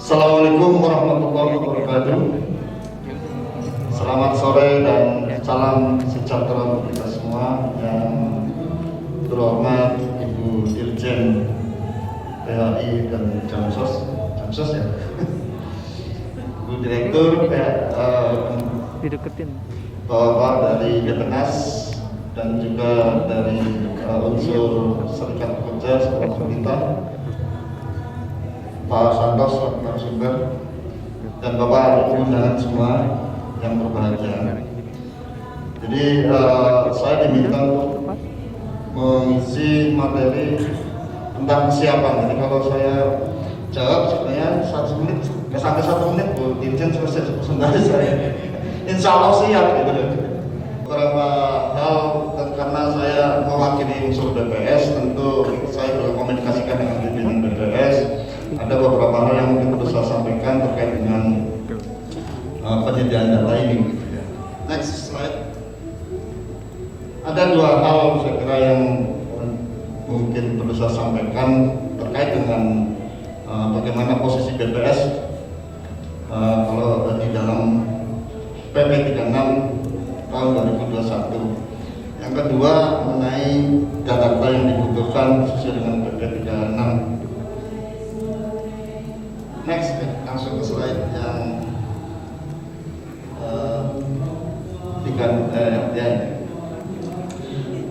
Assalamualaikum warahmatullahi wabarakatuh. Selamat sore dan salam sejahtera untuk kita semua. Yang terhormat Ibu Dirjen PHI dan Jamsos ya, Ibu Direktur dideketin Bapak dari Depenas dan juga dari unsur serikat pekerja sekolah pemerintah, Pak Santos narasumber, dan Bapak Ibu undangan semua yang berbahagia. Jadi saya diminta untuk mengisi materi tentang kesiapan. Jadi kalau saya jawab sebenarnya 1 menit, sampai 1 menit Bu Dirjen selesai sebenarnya saya. Insya Allah siap gitu. Beberapa hal karena saya mewakili unsur BPS, tentu saya berkomunikasikan dengan pimpinan BPS. Ada beberapa hal yang mungkin perlu saya sampaikan terkait dengan penyediaan data ini. Next slide. Ada 2 hal saya kira yang mungkin perlu saya sampaikan terkait dengan bagaimana posisi BPS kalau di dalam PP 36 tahun 2021. Yang kedua mengenai data yang dibutuhkan sesuai dengan PP 36. Next, langsung ke slide yang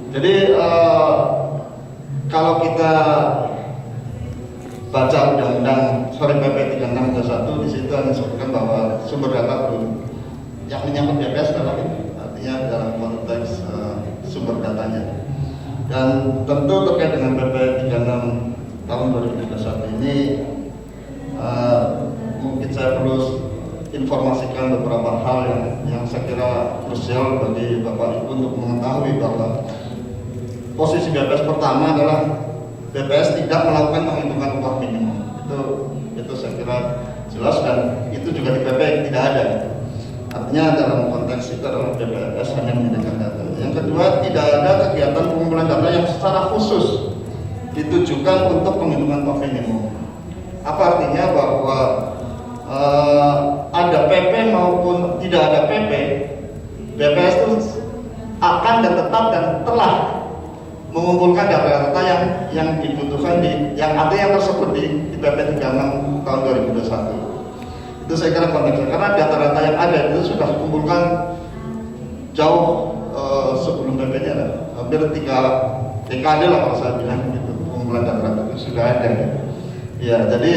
Jadi kalau kita baca undang-undang PP 3621 di situ ada disebutkan bahwa sumber data yang menyangkut BPS adalah ini, artinya dalam konteks sumber datanya. Dan tentu terkait dengan PP 36 tahun 2021 ini mungkin saya perlu informasikan beberapa hal yang saya kira krusial bagi Bapak Ibu untuk mengetahui bahwa posisi BPS pertama adalah BPS tidak melakukan penghitungan upah minimum. Itu saya kira jelas, dan itu juga di PP tidak ada. Artinya dalam konteks itu adalah BPS hanya menyediakan data. Yang kedua, tidak ada kegiatan pengumpulan data yang secara khusus ditujukan untuk penghitungan upah minimum. Apa artinya? Bahwa ada PP maupun tidak ada PP, BPS itu akan dan tetap dan telah mengumpulkan data-data yang dibutuhkan yang tersebut di PP 36 tahun 2021. Itu saya kira konteksnya, karena data-data yang ada itu sudah dikumpulkan jauh sebelum PP-nya, hampir 3 dekade lah kalau saya bilang gitu. Pengumpulan data-data itu sudah ada. Ya, jadi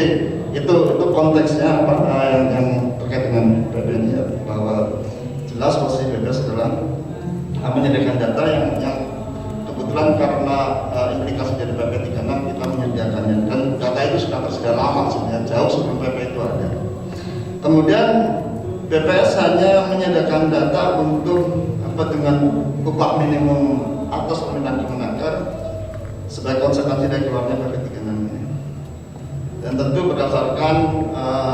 itu konteksnya yang terkait dengan PP ini, ya, bahwa jelas posisi BPS adalah menyediakan data yang kebetulan karena implikasi dari PP 36 kita menyediakannya, dan data itu sudah tersedia lama sebenarnya, jauh sebelum PP itu ada. Kemudian BPS hanya menyediakan data untuk dengan upah minimum atas permintaan Kemenaker sebagai konsekuensi dari keluarnya PP 36 ini. Dan tentu berdasarkan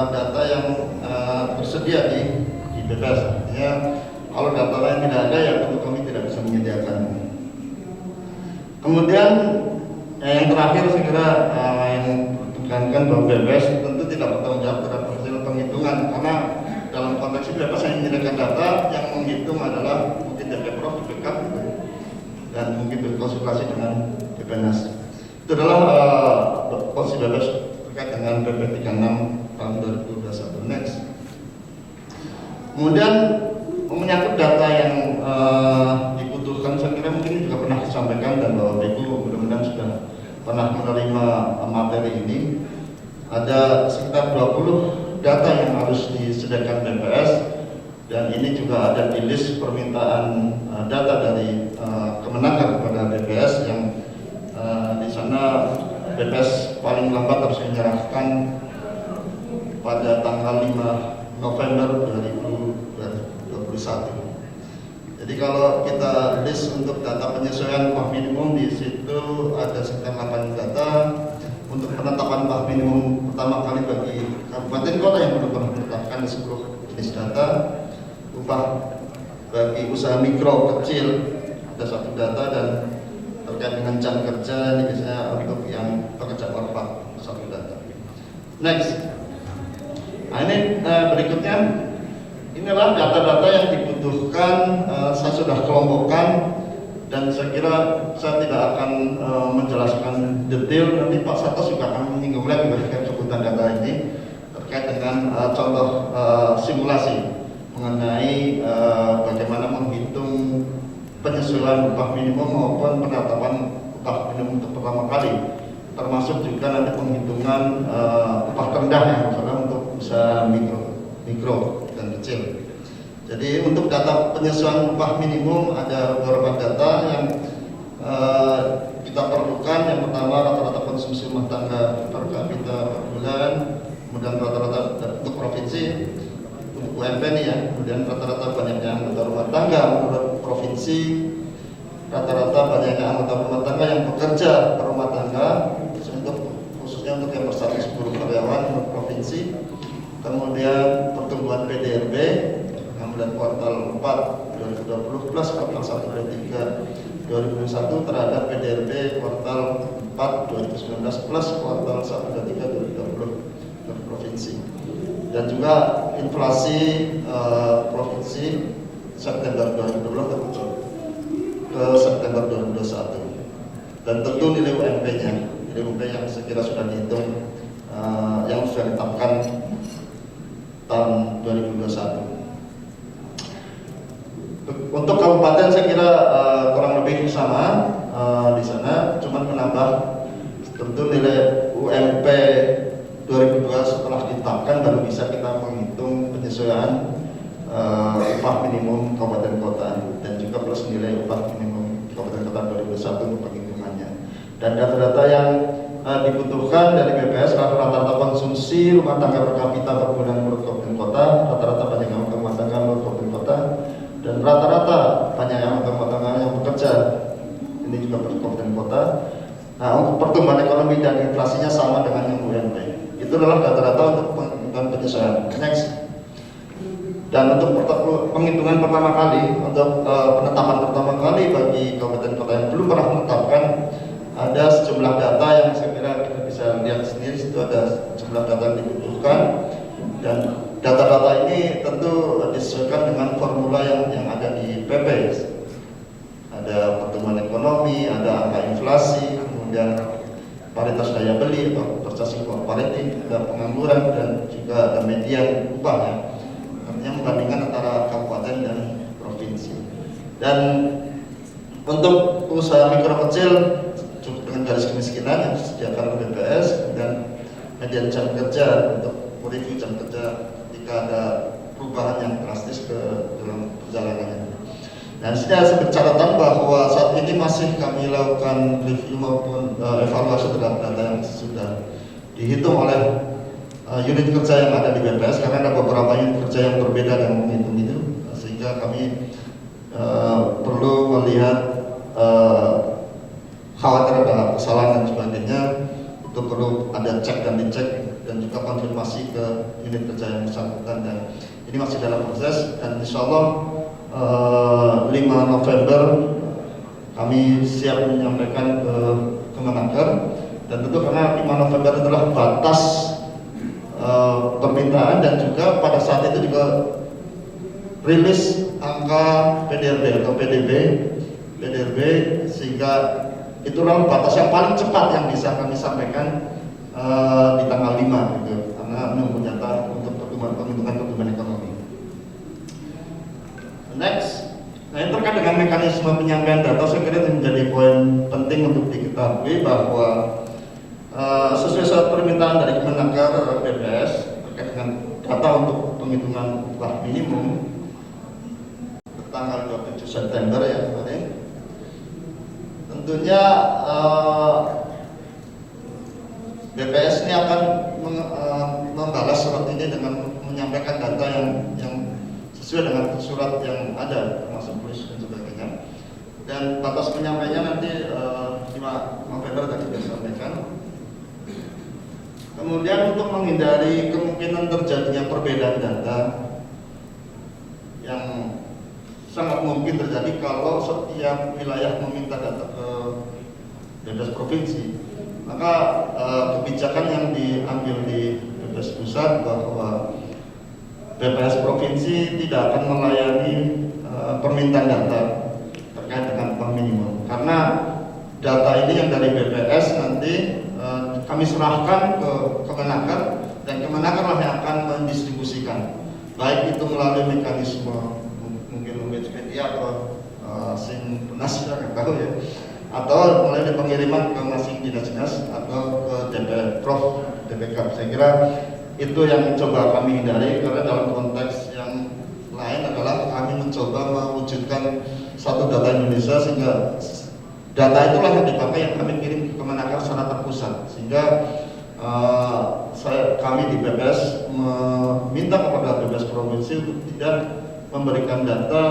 data yang tersedia di BPS. Artinya kalau data lain tidak ada, ya tentu kami tidak bisa menyediakan. Kemudian yang terakhir saya kira yang ditekankan bahwa BPS tentu tidak bertanggung jawab terhadap hasil penghitungan, karena dalam konteks itu BPS hanya menyediakan data, yang menghitung adalah mungkin DPPROV, BPK gitu, dan mungkin berkonsultasi dengan Depenas. Itu adalah posisi BPS terkait dengan PP 36 tahun 2021. Next. Kemudian menyangkut data yang dibutuhkan, saya kira mungkin juga pernah disampaikan, dan Bapak Ibu mudah-mudahan sudah pernah menerima materi ini. Ada sekitar 20 data yang harus disediakan BPS, dan ini juga ada di list permintaan data dari Kemenaker kepada BPS, yang di sana BPS paling lambat harus menyerahkan pada tanggal 5 November 2021. Jadi kalau kita list untuk data penyesuaian upah minimum, di situ ada sekitar 8 data untuk penetapan upah minimum pertama kali bagi kabupaten kota yang belum pernah menetapkan di seluruh jenis data. Upah bagi usaha mikro kecil ada 1 data, dan terkait dengan jam kerja ini biasanya untuk yang pekerja korporat 1 data. Next, Nah ini berikutnya, inilah data-data yang dibutuhkan. Saya sudah kelompokkan dan saya kira saya tidak akan menjelaskan detail. Nanti Pak Satos juga akan menyinggung lagi bagaimana kebutuhan data ini terkait dengan contoh simulasi mengenai bagaimana menghitung penyesuaian upah minimum maupun penetapan upah minimum untuk pertama kali, termasuk juga nanti penghitungan upah terendah yang misalnya untuk usaha mikro dan kecil. Jadi untuk data penyesuaian upah minimum ada beberapa data yang kita perlukan. Yang pertama rata-rata konsumsi rumah tangga per kapita per bulan, kemudian rata-rata untuk provinsi, untuk UMP nih ya, kemudian rata-rata banyaknya anggota rumah tangga menurut provinsi, rata-rata banyaknya anggota rumah tangga yang bekerja per rumah tangga, khususnya untuk yang berstatus buruh karyawan menurut provinsi, kemudian pertumbuhan PDRB kemudian kuartal 4 2020 plus kuartal 1 23 2021 terhadap PDRB kuartal 4 2019 plus kuartal 1 23 2020 per provinsi, dan juga inflasi provinsi September 2020 ke September 2021, dan tentu nilai UMP-nya, nilai UMP yang saya kira sudah dihitung, yang sudah ditetapkan tahun 2021. Untuk kabupaten saya kira kurang lebih sama di sana, cuman menambah tentu nilai UMP 2002 setelah ditetapkan baru bisa kita menghitung penyesuaian upah minimum kabupaten kota, dan juga plus nilai upah minimum kabupaten kota 2021 untuk penghitungannya. Dan data-data yang dibutuhkan dari BPS rata-rata konsumsi rumah tangga per kapita per bulan menurut kabupaten kota, rata-rata banyak rumah tangga menurut kabupaten kota, dan rata-rata banyak yang rumah tangga yang bekerja, ini juga per kabupaten kota. Nah, untuk pertumbuhan ekonomi dan inflasinya sama dengan yang UMP. Itu adalah data-data untuk penyesuaian. Next. Dan untuk penghitungan pertama kali, untuk penetapan pertama kali bagi kabupaten kota yang belum pernah menetapkan, ada sejumlah data yang saya kira kita bisa lihat sendiri. Situ ada sejumlah data yang dibutuhkan, dan data-data ini tentu disesuaikan dengan formula yang ada di PP. Ada pertumbuhan ekonomi, ada angka inflasi, kemudian paritas daya beli atau purchasing power parity, ada pengangguran, dan juga ada median upah ya. Artinya membandingkan antara kabupaten dan provinsi. Dan untuk usaha mikro kecil cukup dengan garis kemiskinan yang disediakan oleh BPS, dan median jam kerja untuk review jam kerja jika ada perubahan yang drastis ke dalam perjalanannya. Nah, di sini ada sebuah catatan bahwa saat ini masih kami lakukan review maupun evaluasi terhadap data yang sudah dihitung oleh unit kerja yang ada di BPS, karena ada beberapa unit kerja yang berbeda dan menghitung itu, sehingga kami perlu melihat khawatir ada kesalahan dan sebagainya. Itu perlu ada cek dan dicek, dan juga konfirmasi ke unit kerja yang bersangkutan, dan ini masih dalam proses. Dan insya Allah 5 November kami siap menyampaikan ke Kemenaker, dan tentu karena 5 November adalah batas permintaan, dan juga pada saat itu juga rilis angka PDRB atau PDB, sehingga itulah batas yang paling cepat yang bisa kami sampaikan di tanggal 5 gitu, karena menunggu data untuk penghitungan pertumbuhan ekonomi. Next, nah ini terkait dengan mekanisme penyampaian data, saya kira itu menjadi poin penting untuk diketahui bahwa sesuai surat permintaan dari Kemenaker BPS terkait dengan data untuk penghitungan upah minimum tanggal 27 September ya kemarin, tentunya BPS ini akan membalas surat ini dengan menyampaikan data yang sesuai dengan surat yang ada, termasuk tulis dan sebagainya. Dan batas penyampaiannya nanti 5 November tadi sudah disampaikan. Kemudian untuk menghindari kemungkinan terjadinya perbedaan data yang sangat mungkin terjadi kalau setiap wilayah meminta data ke BPS provinsi, maka kebijakan yang diambil di BPS pusat bahwa BPS provinsi tidak akan melayani permintaan data terkait dengan upah minimum, karena data ini yang dari BPS nanti kami serahkan ke Kemenaker, dan Kemenaker lah yang akan mendistribusikan, baik itu melalui mekanisme mungkin media atau Simpenas, saya nggak tahu ya, atau melalui pengiriman ke masing dinas-dinas atau ke Prof DPK. Saya kira itu yang coba kami hindari, karena dalam konteks yang lain adalah kami mencoba mewujudkan satu data Indonesia, sehingga data itulah yang dipakai, yang kami kirim ke Kemenaker secara terpusat, sehingga kami di BPS meminta kepada BPS provinsi untuk tidak memberikan data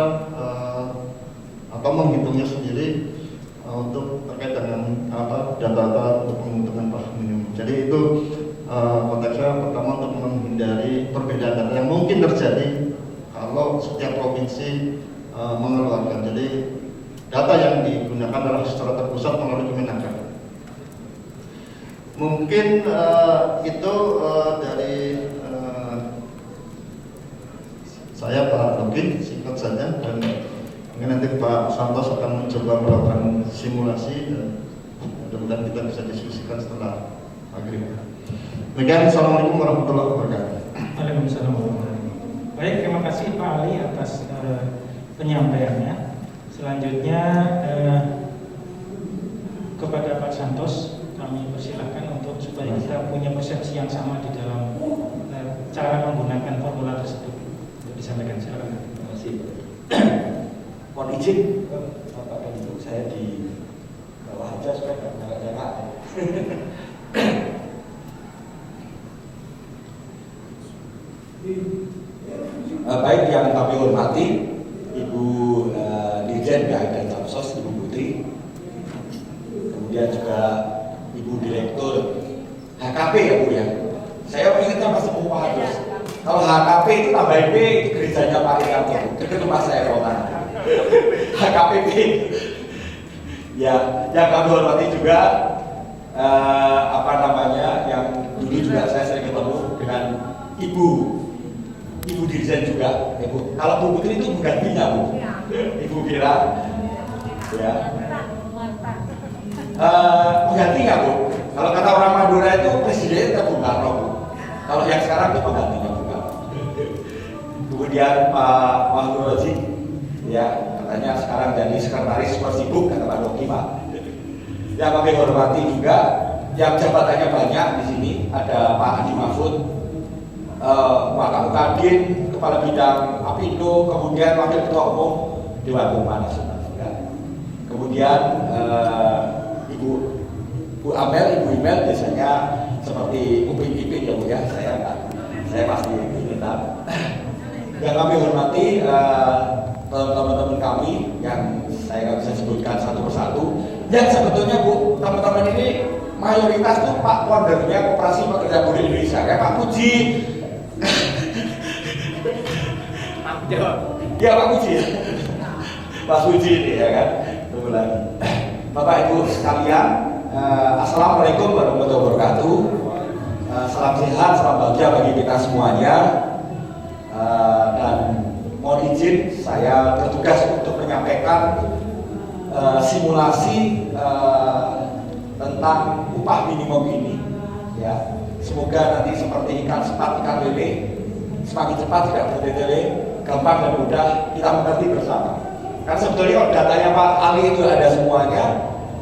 atau menghitungnya sendiri untuk terkait dengan data-data untuk menentukan upah minimum. Jadi itu konteksnya pertama untuk menghindari perbedaan data yang mungkin terjadi kalau setiap provinsi mengeluarkan. Jadi data yang digunakan adalah secara terpusat melalui Kemenaker. Mungkin itu dari saya, Pak Logi, singkat saja, dan mungkin nanti Pak Santos akan mencoba melakukan simulasi, dan mudah-mudahan kita bisa diskusikan setelah maghrib. Demikian, Assalamualaikum warahmatullahi wabarakatuh. Waalaikumsalam warahmatullahi wabarakatuh. Baik, terima kasih Pak Ali atas penyampaiannya. Selanjutnya kepada Pak Santos kami persilahkan untuk supaya kita punya persepsi yang sama di dalam cara menggunakan formula tersebut untuk disampaikan. Silakan. Terima kasih. Mohon izin Bapak dan Ibu, saya di bawah aja supaya nggak jarak. Baik yang kami hormati Ibu Dirjen BAI dan Tapsos, Ibu Putri, kemudian juga Ibu Direktur HKP ya Bu ya. Saya ingatnya masih Pak Agus. Kalau HKP itu tambah B gerejanya Pak Irianto, itu rumah saya Rotan. HKPP. Ya, yang kami hormati juga yang dulu juga saya sering ketemu dengan Ibu Dirjen juga, ya Bu. Kalau Bu Putri itu bukan Bina Bu, Ibu Bira, ya. Penggantinya Bu. Kalau kata orang Madura itu presiden itu Bung Karno Bu. Kalau yang sekarang itu penggantinya Bung Karno. Kemudian Pak Wahyu Rozi, ya katanya sekarang jadi sekretaris Persibuk, kata Pak Doki Pak. Yang kami hormati juga, yang jabatannya banyak di sini ada Pak Adi Mahfud, Wakil Kadin, Kepala Bidang Apindo, kemudian Wakil Ketua Umum Dewan Pembina Nasional. Kemudian Bu Amel, Ibu Imel biasanya seperti upin-ipin ya Bu ya, saya pasti minta. Yang kami hormati teman-teman kami yang saya nggak bisa sebutkan satu persatu, yang sebetulnya Bu, teman-teman ini mayoritas tuh Pak Wondernya Koperasi Pekerja Buruh Indonesia, kayak Pak Puji. Ya Pak Puji, Pak Puji ini ya kan, tunggu lagi. Bapak Ibu sekalian, Assalamualaikum warahmatullahi wabarakatuh. Salam sehat, salam bahagia bagi kita semuanya. Dan mohon izin saya bertugas untuk menyampaikan simulasi tentang upah minimum ini. Ya, semoga nanti seperti ikan sepat, ikan lele, semakin cepat tidak bertele-tele, gampang dan mudah kita mengerti bersama. Kan sebetulnya datanya Pak Ali itu ada semuanya.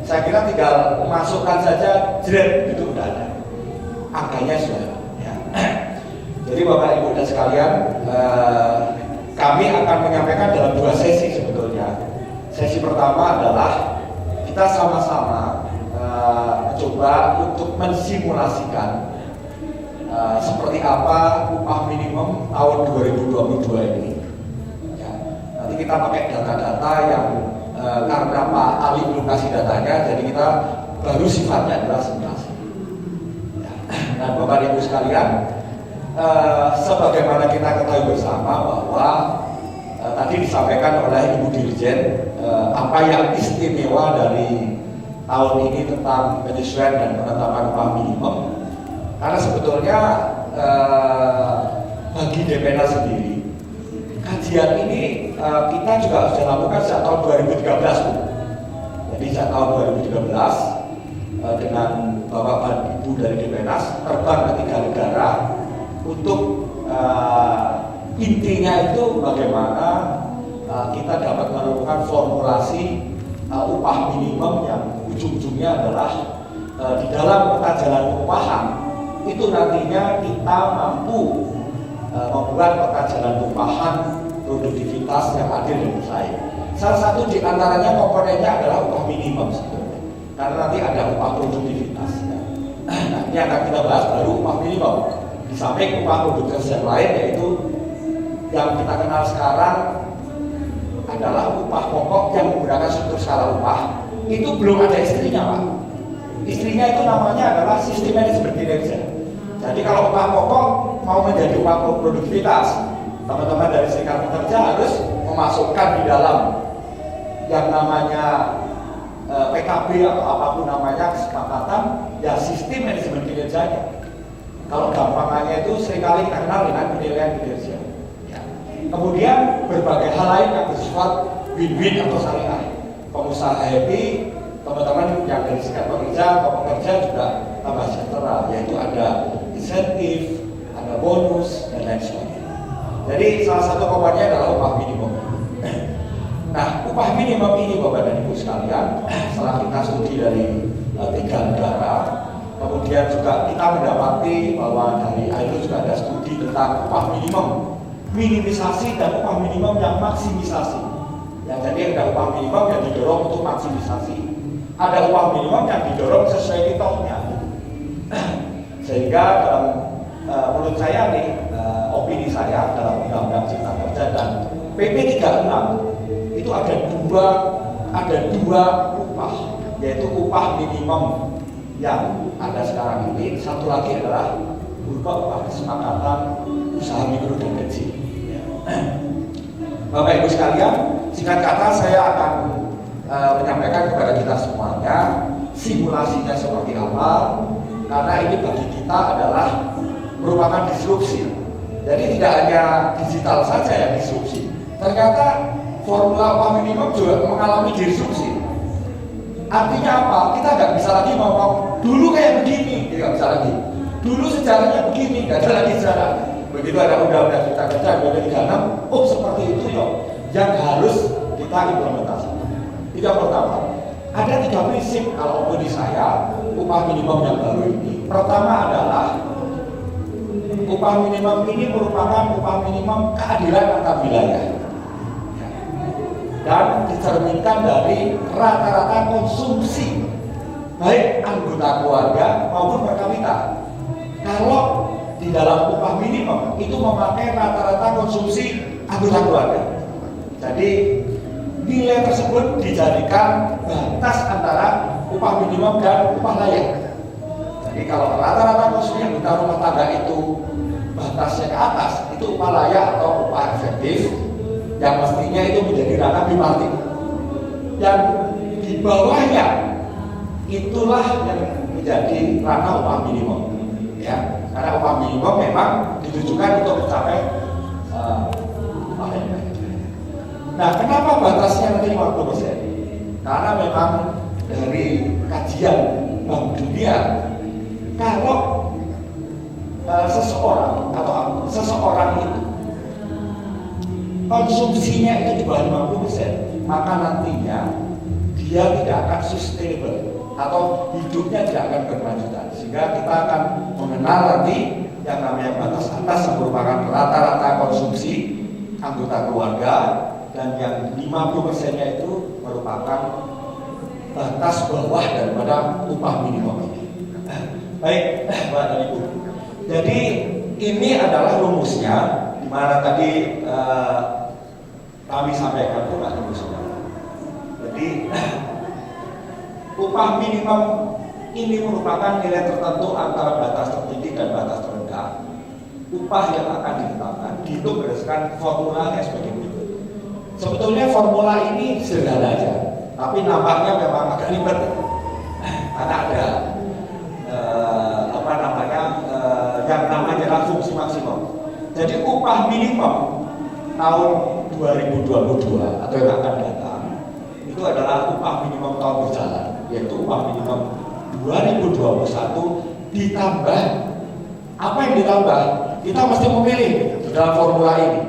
Saya kira tinggal memasukkan saja jret itu udah ada. Angkanya sudah. Ya. Jadi Bapak Ibu dan sekalian, kami akan menyampaikan dalam dua sesi sebetulnya. Sesi pertama adalah kita sama-sama mencoba untuk mensimulasikan seperti apa upah minimum tahun 2022 ini. Ya. Nanti kita pakai data-data yang karena Pak Ali belum kasih datanya, jadi kita baru sifatnya adalah simulasi. Ya. Dan Bapak Ibu sekalian, sebagaimana kita ketahui bersama bahwa tadi disampaikan oleh Ibu Dirjen apa yang istimewa dari tahun ini tentang penyesuaian dan penetapan upah minimum, karena sebetulnya bagi DPNAS sendiri, kajian ini kita juga sudah lakukan sejak tahun 2013, Bu. Jadi sejak tahun 2013 dengan Bapak dan Ibu dari DPNAS terbang ke 3 negara untuk intinya itu bagaimana kita dapat menemukan formulasi upah minimum yang ujung-ujungnya adalah di dalam peta jalan pengupahan itu nantinya kita mampu membuat peta jalan pengupahan produktivitas yang adil dan bersaing. Salah satu di antaranya komponennya adalah upah minimum sebenarnya, karena nanti ada upah produktivitas. Nah, ini akan kita bahas baru upah minimum. Di samping upah produktivitas yang lain yaitu yang kita kenal sekarang adalah upah pokok yang menggunakan struktur skala upah. Itu belum ada istrinya, Pak. Istrinya itu namanya adalah sistem manajemen kinerja. Jadi kalau upah pokok mau menjadi upah produktivitas, teman-teman dari serikat pekerja harus memasukkan di dalam yang namanya PKB atau apapun namanya kesepakatan ya sistem manajemen kinerjanya. Kalau gampangannya itu seringkali kita kenal dengan penilaian kinerja. Ya. Kemudian berbagai hal lain yang bersifat win-win atau syariah. Pengusaha happy, teman-teman yang dari serikat pekerja atau pekerja juga tambah sejahtera, yaitu ada insentif, ada bonus dan lain sebagainya. Jadi salah satu komponennya adalah upah minimum. Nah, upah minimum ini Bapak dan Ibu sekalian, setelah kita studi dari 3 negara, kemudian juga kita mendapati bahwa dari ILO juga ada studi tentang upah minimum, minimisasi dan upah minimum yang maksimisasi. Ya, jadi ada upah minimum yang didorong untuk maksimisasi, ada upah minimum yang didorong sesuai titolnya. Sehingga dalam menurut saya nih, opini saya dalam Undang-Undang Cipta Kerja dan PP 36 itu ada dua upah, yaitu upah minimum yang ada sekarang ini, satu lagi adalah berupa upah kesepakatan usaha mikro dan kecil. Bapak Ibu sekalian, singkat kata saya akan menyampaikan kepada kita semuanya simulasinya seperti apa, karena ini bagi kita adalah merupakan disrupsi. Jadi tidak hanya digital saja yang disrupsi, ternyata formula upah minimum juga mengalami disrupsi. Artinya apa? Kita nggak bisa lagi ngomong dulu kayak begini, nggak bisa lagi. Dulu sejarahnya begini, nggak ada lagi sejarah. Begitu ada Undang-Undang Cipta Kerja 2036, oh seperti itu yo, yang harus kita implementasikan. Itu yang pertama. Ada 3 prinsip kalau opini saya upah minimum yang baru ini. Pertama adalah upah minimum ini merupakan upah minimum keadilan antar wilayah dan dicerminkan dari rata-rata konsumsi baik anggota keluarga maupun per kapita. Kalau di dalam upah minimum itu memakai rata-rata konsumsi anggota keluarga, jadi nilai tersebut dijadikan batas antara upah minimum dan upah layak. Jadi kalau rata-rata konsumsi anggota rumah tangga itu batasnya ke atas, itu upah layak atau upah efektif yang mestinya itu menjadi ranah bipartit. Yang di bawahnya itulah yang menjadi ranah upah minimum. Ya, karena upah minimum memang ditujukan untuk mencapai upah yang baik. Nah, kenapa batasnya nanti 50%? Karena memang dari kajian Bank Dunia, kalau seseorang itu konsumsinya itu di bawah 50%, maka nantinya dia tidak akan sustainable atau hidupnya tidak akan berkelanjutan. Sehingga kita akan mengenal nanti yang namanya batas atas yang merupakan rata-rata konsumsi anggota keluarga, dan yang 50%-nya itu merupakan batas bawah daripada upah minimum ini. Baik, Pak dan Ibu. Jadi ini adalah rumusnya, di mana tadi kami sampaikan itu Pak Ibu Saudara. Jadi upah minimum ini merupakan nilai tertentu antara batas tertinggi dan batas terendah. Upah yang akan ditetapkan dihitung berdasarkan formulanya sebagai berikut. Sebetulnya formula ini sederhana aja, tapi nampaknya memang agak ribet karena ada yang namanya fungsi maksimum. Jadi upah minimum tahun 2022 atau yang akan datang itu adalah upah minimum tahun berjalan, yaitu upah minimum 2021 ditambah apa yang ditambah? Kita mesti memilih dalam formula ini.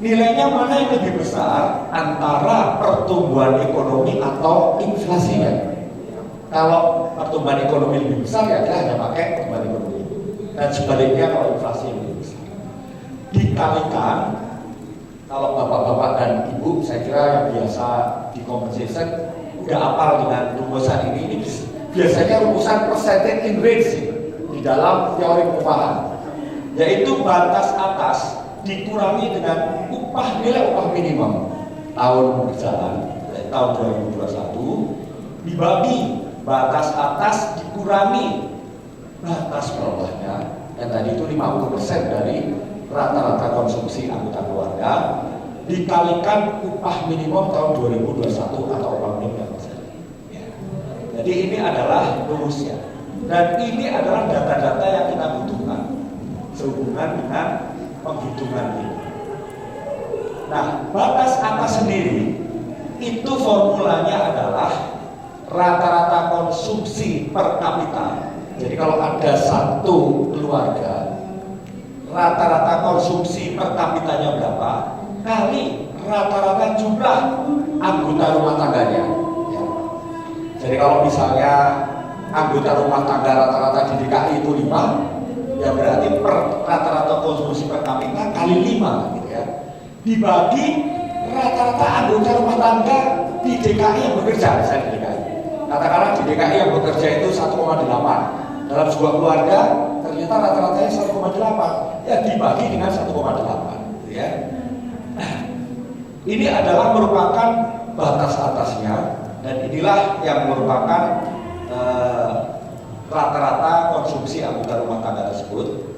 Nilainya mana yang lebih besar antara pertumbuhan ekonomi atau inflasinya? Kalau pertumbuhan ekonomi lebih besar ya kita hanya pakai pertumbuhan ekonomi. Dan sebaliknya kalau inflasi lebih besar. Dikalikan, kalau bapak-bapak dan ibu saya kira yang biasa di compensation udah hafal dengan rumusan ini biasanya rumusan percentage in range di dalam teori pengupahan, yaitu batas atas dikurangi dengan nilai upah minimum tahun berjalan tahun 2021 dibagi batas atas dikurangi batas bawahnya, dan tadi itu 50% dari rata-rata konsumsi anggota keluarga dikalikan upah minimum tahun 2021 atau upah minimum yang terjadi. Ya. Jadi ini adalah rumusnya, dan ini adalah data-data yang kita butuhkan sehubungan dengan penghitungan ini. Nah, batas atas sendiri itu formulanya adalah rata-rata konsumsi per kapita. Jadi kalau ada satu keluarga, rata-rata konsumsi per kapitanya berapa kali rata-rata jumlah anggota rumah tangganya. Ya. Jadi kalau misalnya anggota rumah tangga rata-rata di DKI itu 5, ya berarti per rata-rata konsumsi per kapita kali 5 gitu ya. Dibagi rata-rata anggota rumah tangga di DKI yang bekerja, misalnya di DKI. Katakanlah di DKI yang bekerja itu 1,8. Dalam sebuah keluarga ternyata rata-ratanya 1,8. Ya dibagi dengan 1,8 gitu ya. Ini adalah merupakan batas atasnya, dan inilah yang merupakan rata-rata konsumsi anggota rumah tangga tersebut.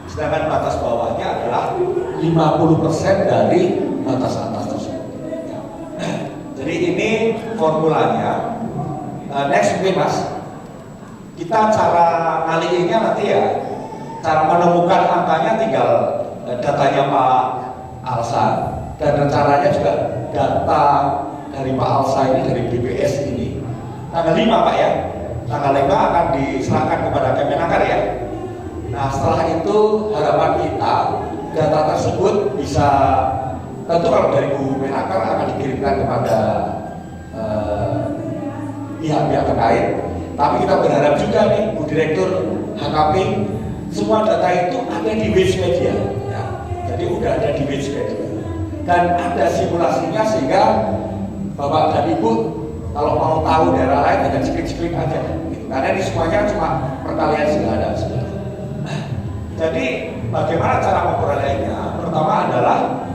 Sedangkan batas bawahnya adalah 50% dari batas atas tersebut. Jadi ini formulanya. Next mungkin Mas, kita cara ngaliinnya nanti ya, cara menemukan angkanya tinggal datanya Pak Alsa, dan rencananya juga data dari Pak Alsa ini dari BPS ini tanggal 5 Pak ya, tanggal 5 akan diserahkan kepada Kemenaker ya. Nah setelah itu harapan kita data tersebut bisa, tentu kalau dari Bu Menaker akan dikirimkan kepada pihak-pihak terkait, tapi kita berharap juga nih Bu Direktur HKP semua data itu ada di Wikipedia ya. Jadi udah ada di Wikipedia dan ada simulasinya, sehingga Bapak dan Ibu kalau mau tahu daerah lain dengan ceklik-ceklik aja gitu. Karena ini semuanya cuma perkalian sederhana. Jadi bagaimana cara memperolehnya? Pertama adalah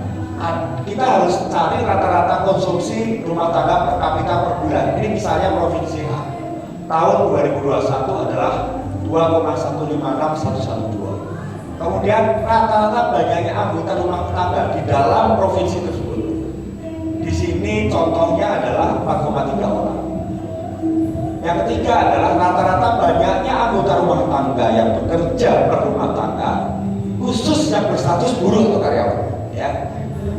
kita harus cari rata-rata konsumsi rumah tangga per kapita per bulan. Ini misalnya provinsi A tahun 2021 adalah 2,156112. Kemudian rata-rata banyaknya anggota rumah tangga di dalam provinsi tersebut. Di sini contohnya adalah 4,3 orang. Yang ketiga adalah rata-rata banyaknya anggota rumah tangga yang bekerja per rumah tangga, khusus yang berstatus buruh atau karyawan. Ya.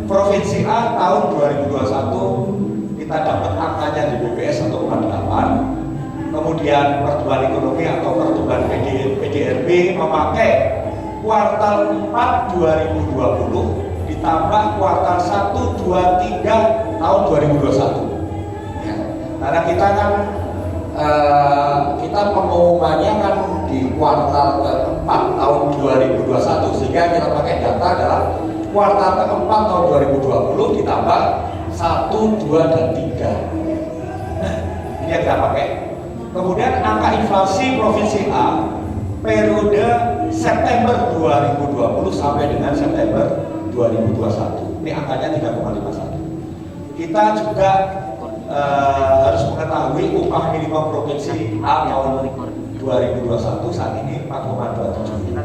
Provinsi A tahun 2021 kita dapat angkanya di BPS 1,8. Kemudian pertumbuhan ekonomi atau pertumbuhan PDRB memakai kuartal 4 2020 ditambah kuartal 1, 2, 3 tahun 2021. Ya. Karena kita kan kita pengumumannya kan di kuartal keempat tahun 2021, sehingga kita pakai data adalah kuartal keempat tahun 2020 ditambah 1, 2, dan 3. Ini yang kita pakai. Kemudian angka inflasi provinsi A periode September 2020 sampai dengan September 2021. Ini angkanya 3,51. Kita juga harus mengetahui upah minimum provinsi A tahun 2021 saat ini 4,27.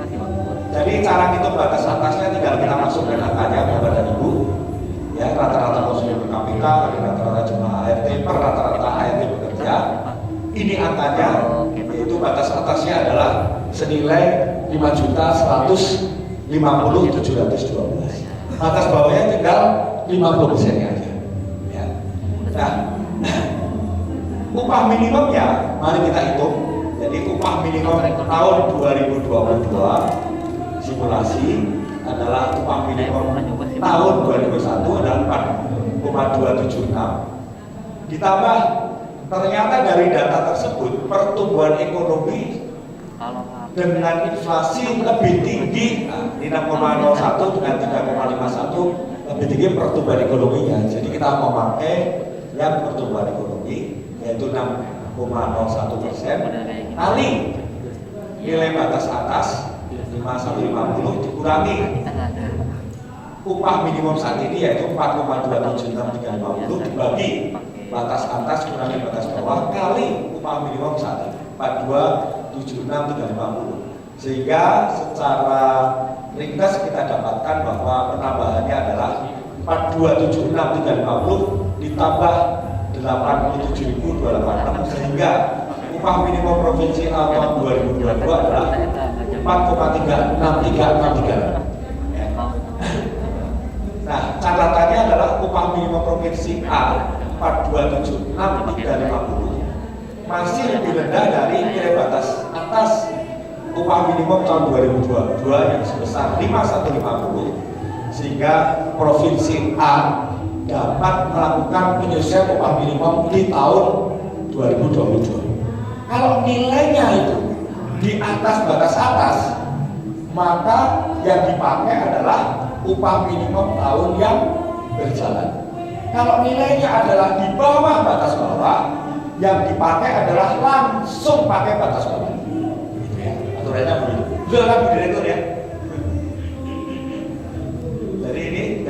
Jadi cara itu batas atasnya tinggal kita masukkan angkanya Bapak dan Ibu. Ya, rata-rata konsumsi per kapita, rata-rata jumlah ART per rata-rata ART bekerja. Ini angkanya, yaitu batas atasnya adalah senilai 5.100.000 50.712. Batas bawahnya tinggal 50% aja. Ya. Nah, upah minimumnya mari kita hitung. Jadi upah minimum tahun 2022 simulasi adalah upah minimum tahun 2021 adalah 4,276. Ditambah ternyata dari data tersebut pertumbuhan ekonomi dengan inflasi lebih tinggi, nah, ini 6,01 dengan 3,51 lebih tinggi pertumbuhan ekonominya. Jadi kita memakai yang pertumbuhan ekonomi yaitu 6,01% kali nilai batas atas 5 dikurangi upah minimum saat ini yaitu 4,276.350 dibagi batas atas kurangi batas bawah kali upah minimum saat ini 4276.350, sehingga secara ringkas kita dapatkan bahwa penambahannya adalah 4276.350 ditambah 87.286, sehingga upah minimum provinsi A tahun 2022 adalah 4,36363. Nah, catatannya adalah upah minimum provinsi A 4276350 masih lebih rendah dari nilai batas atas upah minimum tahun 2022 yang sebesar 5150, sehingga provinsi A dapat melakukan penyesuaian upah minimum di tahun 2022. Kalau nilainya itu di atas batas atas, maka yang dipakai adalah upah minimum tahun yang berjalan. Kalau nilainya adalah di bawah batas bawah, yang dipakai adalah langsung pakai batas bawah. Aturannya begitu. Sudah kan Bu Direktur ya?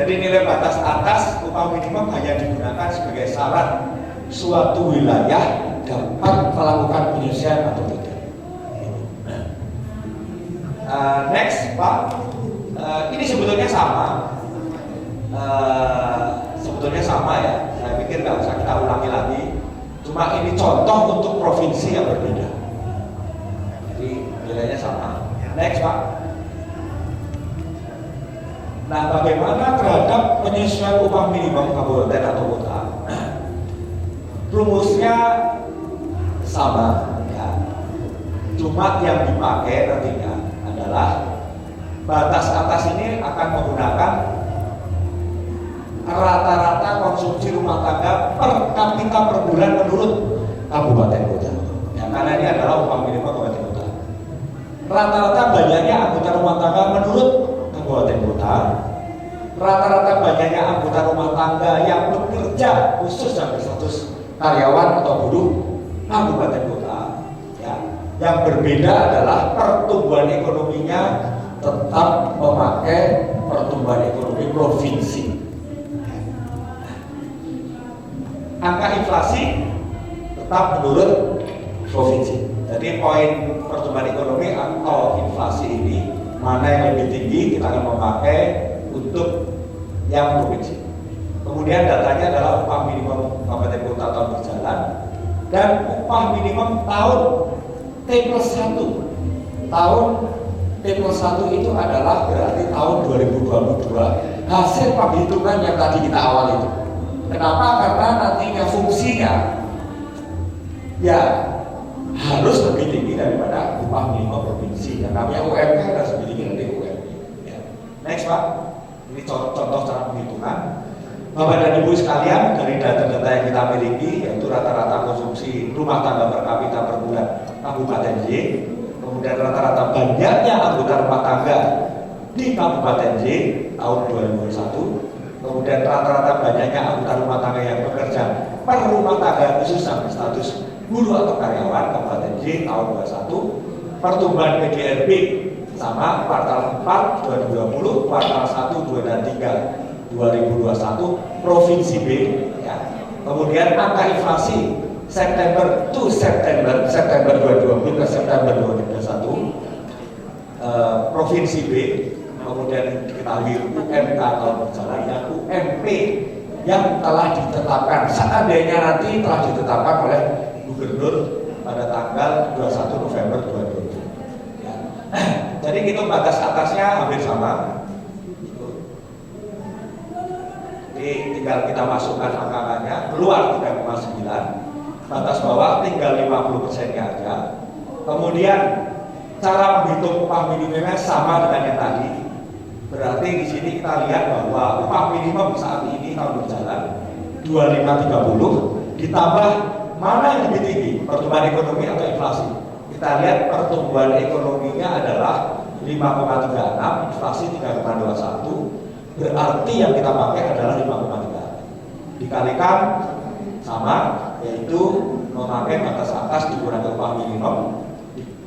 Jadi nilai batas atas upah minimum hanya digunakan sebagai syarat suatu wilayah dapat melakukan penyesuaian atau tidak. Next Pak, ini sebetulnya sama. Sebetulnya sama ya. Saya pikir nggak usah kita ulangi lagi. Cuma ini contoh untuk provinsi yang berbeda. Jadi nilainya sama. Next Pak. Nah, bagaimana terhadap penyesuaian upah minimum kabupaten atau kota? Rumusnya sama ya. Cuma yang dipakai nantinya adalah batas atas ini akan menggunakan rata-rata konsumsi rumah tangga per kapita per bulan menurut kabupaten kota. Ya, karena ini adalah upah minimum kabupaten kota. Rata-rata banyaknya anggota rumah tangga menurut kabupaten kota. Rata-rata banyaknya anggota rumah tangga yang bekerja khusus dan berstatus karyawan atau buruh kabupaten kota. Ya. Yang berbeda adalah pertumbuhan ekonominya tetap memakai pertumbuhan ekonomi provinsi. Angka inflasi tetap menurut provinsi. Jadi poin pertumbuhan ekonomi atau inflasi ini mana yang lebih tinggi kita akan memakai untuk yang provinsi. Kemudian datanya adalah upah minimum kabupaten kota tahun berjalan dan upah minimum tahun T+1. Tahun T+1 itu adalah berarti tahun 2022 hasil penghitungan yang tadi kita awal itu. Kenapa? Karena nantinya fungsinya ya harus lebih tinggi daripada upah minimum provinsi. Yang namanya UMK harus lebih tinggi dari UMP. Ya. Next Pak, ini contoh cara penghitungan. Bapak dan Ibu sekalian, dari data-data yang kita miliki yaitu rata-rata konsumsi rumah tangga per kapita per bulan Kabupaten J, kemudian rata-rata banyaknya anggota rumah tangga di Kabupaten J tahun 2021. Kemudian rata-rata banyaknya anggota rumah tangga yang bekerja per rumah tangga khusus sampai status buruh atau karyawan Kabupaten J tahun 2021. Pertumbuhan PDRB sama kuartal 4 2020, kuartal 1, 2 dan 3 2021 Provinsi B ya. Kemudian angka inflasi September to September 2020 ke September 2021 Provinsi B. Kemudian diketahui UMK tahun berjalan dan UMP yang telah ditetapkan seandainya nanti telah ditetapkan oleh Gubernur pada tanggal 21 November 2020 ya. Jadi itu batas atasnya hampir sama. sama. Jadi tinggal kita masukkan angka-angkanya, keluar 3,9, batas bawah tinggal 50%-nya aja. Kemudian cara menghitung upah minimumnya sama dengan yang tadi. Berarti di sini kita lihat bahwa upah minimum saat ini tahun berjalan 2530 ditambah mana yang lebih tinggi, pertumbuhan ekonomi atau inflasi. Kita lihat pertumbuhan ekonominya adalah 5,36, inflasi 3,21. Berarti yang kita pakai adalah 5,3 dikalikan sama, yaitu memakai batas atas dikurangi upah minimum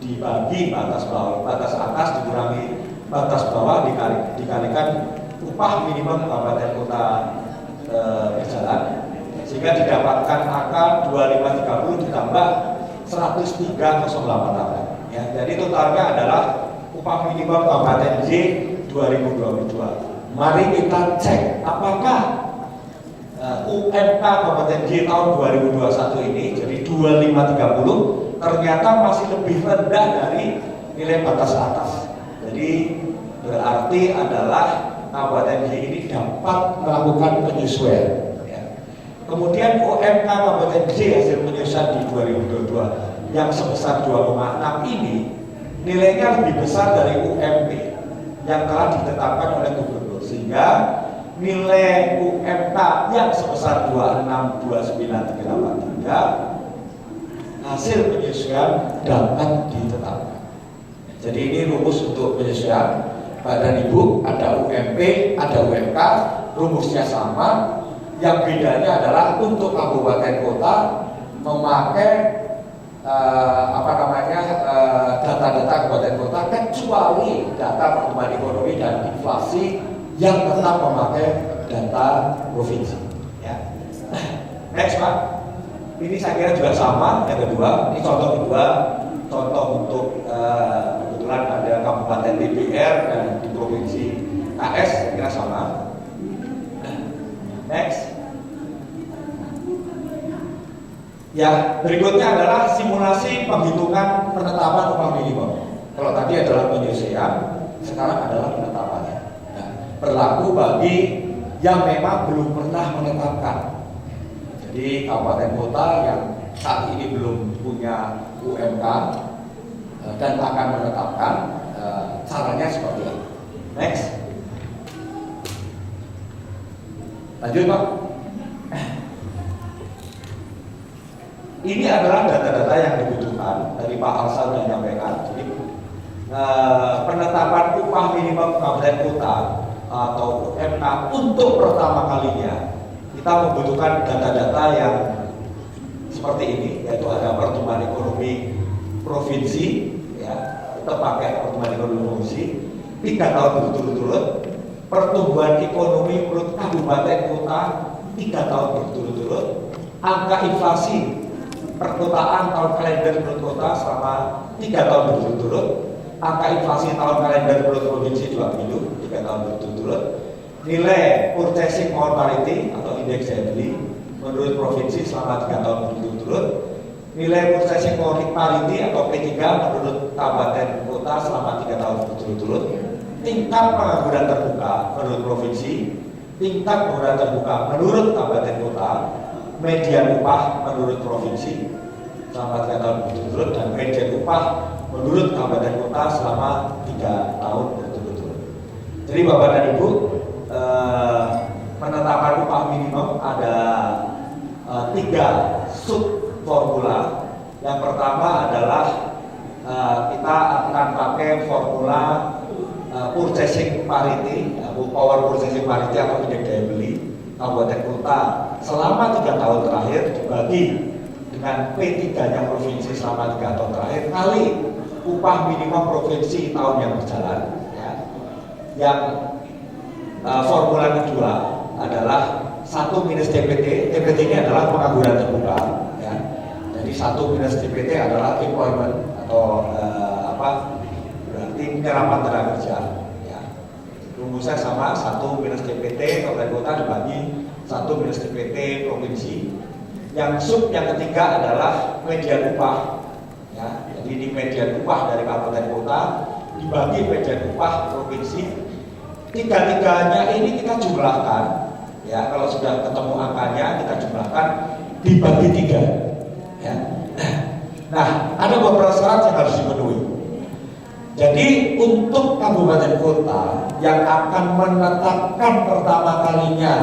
dibagi batas bawah, batas atas dikurangi batas bawah dikalikan upah minimum kabupaten kota berjalan, sehingga didapatkan angka 2530 ditambah 103,08 ya. Jadi totalnya adalah upah minimum Kabupaten J 2022. Mari kita cek apakah UMK Kabupaten J tahun 2021 ini, jadi 2530, ternyata masih lebih rendah dari nilai batas atas. Jadi berarti adalah Kabupaten J ini dapat melakukan penyesuaian. Ya. Kemudian UMK Kabupaten J hasil penyesuaian di 2022 yang sebesar 2,6 ini nilainya lebih besar dari UMP yang telah ditetapkan oleh Gubernur, sehingga nilai UMK yang sebesar 2629,383 hasil penyesuaian dapat ditetapkan. Jadi ini rumus untuk penyesuaian. Badan Ibu ada UMP, ada UMK, rumusnya sama. Yang bedanya adalah untuk kabupaten kota memakai data-data kabupaten kota kecuali data pertumbuhan ekonomi dan inflasi yang tetap memakai data provinsi. Ya. Next Pak, ini saya kira juga sama. Yang kedua, ini contoh kedua, contoh untuk kebetulan ada kabupaten DPR dan di provinsi KS, saya kira sama. Next. Ya, berikutnya adalah simulasi penghitungan penetapan upah minimum. Kalau tadi adalah penyesuaian, sekarang adalah penetapannya. Nah, berlaku bagi yang memang belum pernah menetapkan. Jadi kabupaten kota yang saat ini belum punya UMK dan akan menetapkan, caranya seperti apa? Next. Lanjut Pak. Ini adalah data-data yang dibutuhkan dari Pak Alsa sudah menyampaikan. Jadi penetapan upah minimum kabupaten kota atau UMK untuk pertama kalinya kita membutuhkan data-data yang seperti ini, yaitu ada pertumbuhan ekonomi provinsi, ya, kita pakai pertumbuhan ekonomi provinsi 3 tahun berturut-turut, pertumbuhan ekonomi menurut kabupaten kota 3 tahun berturut-turut, angka inflasi perkotaan tahun kalender menurut kota selama 3 tahun berturut-turut, angka inflasi tahun kalender menurut provinsi 2 minggu 3 tahun berturut-turut, nilai purchasing power parity atau indeks daya beli menurut provinsi selama 3 tahun berturut-turut, nilai purchasing power parity atau P3 menurut kabupaten kota selama 3 tahun berturut-turut, tingkat pengangguran terbuka menurut provinsi, tingkat pengangguran terbuka menurut kabupaten kota, median upah menurut provinsi selama 3 tahun berturut-turut, dan median upah menurut kabupaten kota selama 3 tahun berturut-turut. Jadi Bapak dan Ibu, penetapan upah minimum ada 3 sub formula. Yang pertama adalah kita akan pakai formula purchasing parity, power purchasing parity atau indeks daya beli kabupaten kota selama 3 tahun terakhir dibagi dengan P3-nya provinsi selama 3 tahun terakhir kali upah minimum provinsi tahun yang berjalan. Ya. Yang formula kedua adalah 1 minus TPT. TPT ini adalah pengangguran terbuka. Ya. Jadi 1 minus TPT adalah employment atau berarti penyerapan tenaga kerja. Rumusnya sama, 1 minus TPT kabupaten kota dibagi 1 minus TPT provinsi. Yang sub yang ketiga adalah median upah. Ya, jadi di median upah dari kabupaten kota dibagi median upah provinsi tiga-tiganya ini kita jumlahkan, ya kalau sudah ketemu angkanya kita jumlahkan dibagi 3, ya. Nah, ada beberapa syarat yang harus dipenuhi. Jadi untuk kabupaten kota yang akan menetapkan pertama kalinya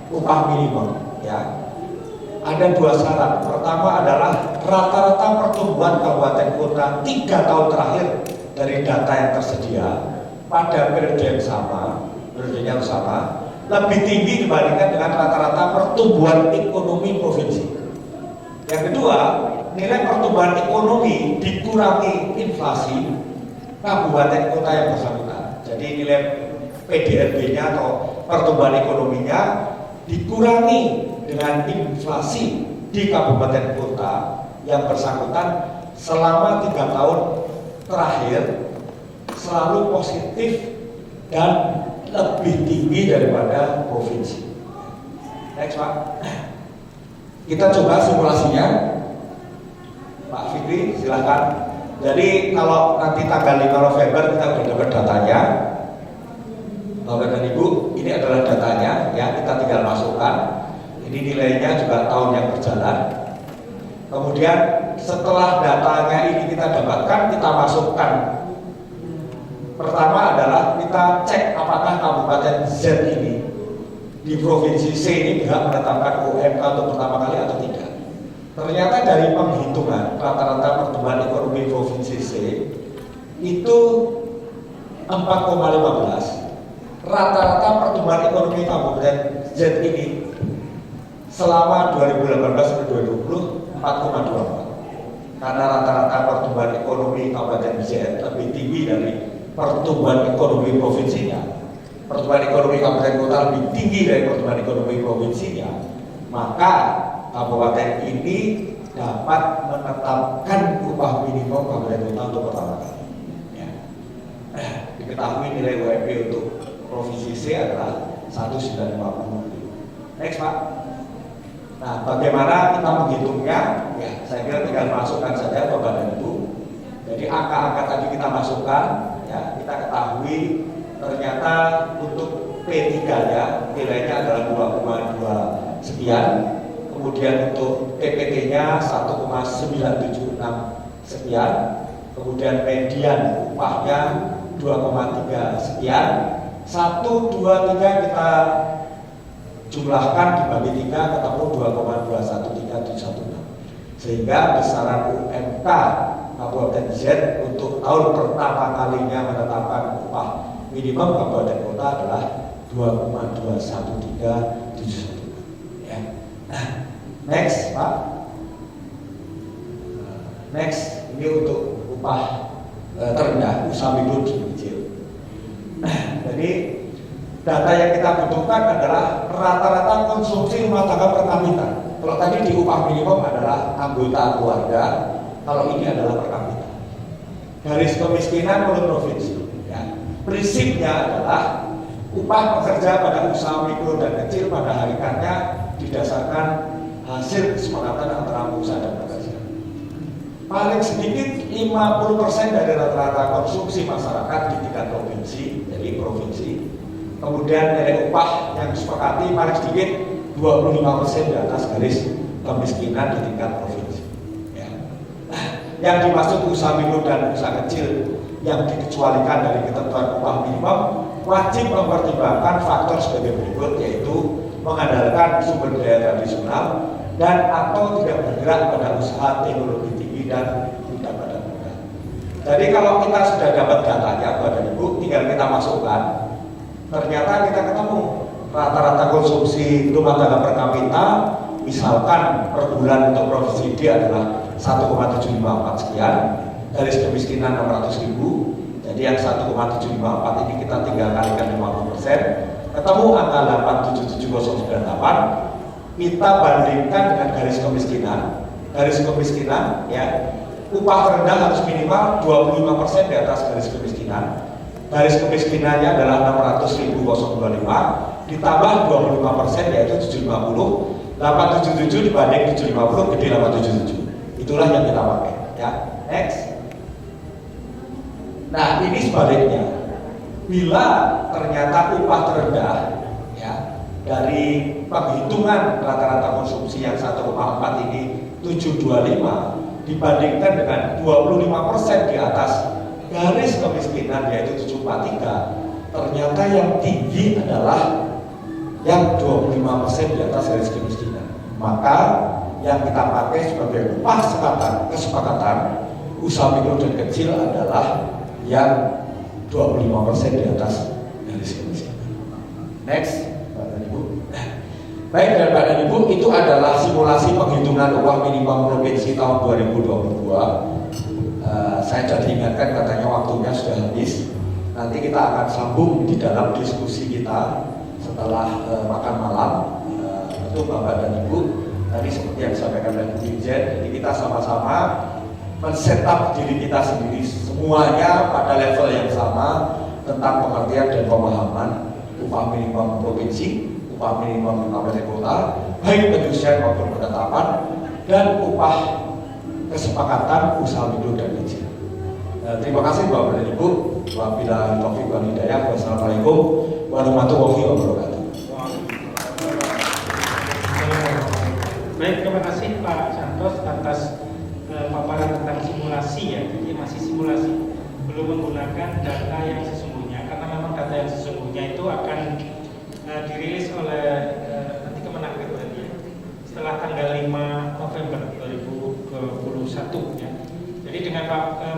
upah minimum, ya, ada 2 syarat. Pertama adalah rata-rata pertumbuhan kabupaten kota 3 tahun terakhir dari data yang tersedia pada periode yang sama, lebih tinggi dibandingkan dengan rata-rata pertumbuhan ekonomi provinsi. Yang kedua, nilai pertumbuhan ekonomi dikurangi inflasi kabupaten kota yang bersangkutan. Jadi nilai PDRB-nya atau pertumbuhan ekonominya dikurangi dengan inflasi di kabupaten kota yang bersangkutan selama 3 tahun terakhir selalu positif dan lebih tinggi daripada provinsi. Next, Pak. Kita coba simulasinya. Pak Fikri, silakan. Jadi kalau nanti tanggal 5 November kita sudah dapat datanya, Bapak dan Ibu, ini adalah datanya, ya kita tinggal masukkan. Ini nilainya juga tahun yang berjalan. Kemudian setelah datanya ini kita dapatkan, kita masukkan. Pertama adalah kita cek apakah kabupaten Z ini di provinsi C ini berhak menetapkan UMK untuk pertama kali atau tidak. Ternyata dari penghitungan rata-rata pertumbuhan ekonomi provinsi C itu 4,15. Rata-rata pertumbuhan ekonomi kabupaten Z ini selama 2018 sampai 2020 4,24. Karena rata-rata pertumbuhan ekonomi kabupaten Z lebih tinggi dari pertumbuhan ekonomi provinsinya. Pertumbuhan ekonomi kabupaten kota lebih tinggi dari pertumbuhan ekonomi provinsinya. Maka kabupaten ini dapat menetapkan upah minimum kabupaten kota untuk pertama kali. Ya. Diketahui nilai UMP untuk provinsi C adalah 1,950. Next, Pak. Nah, bagaimana kita menghitungnya? Ya, saya kira tinggal masukkan saja Bapak dan Ibu. Jadi angka-angka tadi kita masukkan, ya, kita ketahui ternyata untuk P3-nya nilainya adalah 2,2 sekian. Kemudian untuk TPT-nya 1,976 sekian. Kemudian median upahnya 2,3 sekian. 1, 2, 3 kita jumlahkan dibagi 3 ketemu 2,21376. Sehingga besaran UMK Kabupaten Z untuk tahun pertama kalinya menetapkan upah minimum kabupaten kota adalah 2,21371. Ya. Next, Pak. Next, ini untuk upah terendah, usaha mikro dan kecil. Jadi data yang kita butuhkan adalah rata-rata konsumsi rumah tangga per kapita. Kalau tadi di upah minimum adalah anggota keluarga, kalau ini adalah per kapita. Garis kemiskinan menurut provinsi. Ya. Prinsipnya adalah upah pekerja pada usaha mikro dan kecil pada hakikatnya didasarkan hasil kesepakatan antara pengusaha dan pekerja. Paling sedikit 50% dari rata-rata konsumsi masyarakat di tingkat provinsi, jadi provinsi. Kemudian nilai upah yang disepakati paling sedikit 25% di atas garis kemiskinan di tingkat provinsi. Ya. Yang dimaksud usaha mikro dan usaha kecil yang dikecualikan dari ketentuan upah minimum wajib mempertimbangkan faktor sebagai berikut, yaitu mengandalkan sumber daya tradisional dan atau tidak bergerak pada usaha teknologi tinggi dan tidak pada modal. Jadi kalau kita sudah dapat datanya, Bapak dan Ibu, tinggal kita masukkan. Ternyata kita ketemu rata-rata konsumsi rumah tangga per kapita, misalkan per bulan untuk provinsi D adalah 1,754 sekian, garis kemiskinan 600.000. Jadi yang 1,754 ini kita tinggal kalikan 50%, ketemu angka 877.098. Kita bandingkan dengan garis kemiskinan. Garis kemiskinan, ya, upah terendah harus minimal 25% di atas garis kemiskinan. Garis kemiskinannya adalah 600.025 ditambah 25% yaitu 750. 877 dibanding 750 gede 877. Itulah yang kita pakai, ya. Next. Nah, ini sebaliknya. Bila ternyata upah terendah ya dari penghitungan rata-rata konsumsi yang 1,4 ini 725 dibandingkan dengan 25% di atas garis kemiskinan yaitu 743, ternyata yang tinggi adalah yang 25% di atas garis kemiskinan. Maka yang kita pakai sebagai upah kesepakatan usaha mikro dan kecil adalah yang 25% di atas garis kemiskinan. Next, Bapak dan Ibu. Baik, Bapak dan Ibu, itu adalah simulasi penghitungan upah minimum provinsi tahun 2022. Saya sudah diingatkan katanya waktunya sudah habis. Nanti kita akan sambung di dalam diskusi kita setelah makan malam. Itu Bapak dan Ibu, tadi seperti yang disampaikan oleh Bu Dirjen, jadi kita sama-sama men-setup diri kita sendiri semuanya pada level yang sama tentang pengertian dan pemahaman upah minimum provinsi, upah minimum kabupaten kota, baik penyusunan maupun penetapan, dan upah kesepakatan usaha mikro dan kecil. Terima kasih Bapak dan Ibu. Wabillahi taufiq wal hidayah. Wassalamualaikum warahmatullahi wabarakatuh. Baik, terima kasih Pak Santos atas paparan tentang simulasi ya. Jadi masih simulasi, belum menggunakan data yang sesungguhnya, karena memang data yang sesungguhnya itu akan dirilis oleh nanti Kemenaker tadi ya, setelah tanggal 5 November 2021 ya. Jadi dengan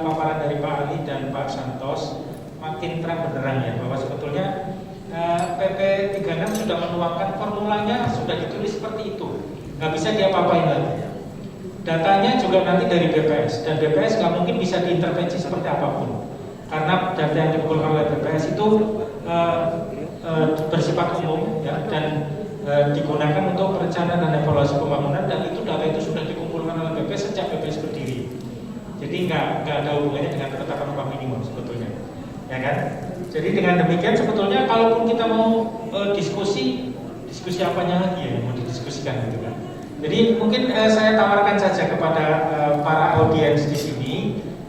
paparan dari Pak Ali dan Pak Santos makin terang benderang ya bahwa sebetulnya PP 36 sudah menuangkan formulanya, sudah ditulis seperti itu, nggak bisa diapa-apain lagi. Datanya juga nanti dari BPS, dan BPS nggak mungkin bisa diintervensi seperti apapun, karena data yang dikumpulkan oleh BPS itu bersifat umum ya, dan digunakan untuk perencanaan dan evaluasi pembangunan, dan itu data itu sudah dikumpulkan oleh BPS sejak BPS berdiri. Jadi nggak ada hubungannya dengan penetapan upah minimum sebetulnya, ya kan? Jadi dengan demikian sebetulnya kalaupun kita mau diskusi apanya lagi ya mau didiskusikan gitu kan. Jadi mungkin saya tawarkan saja kepada para audiens di sini,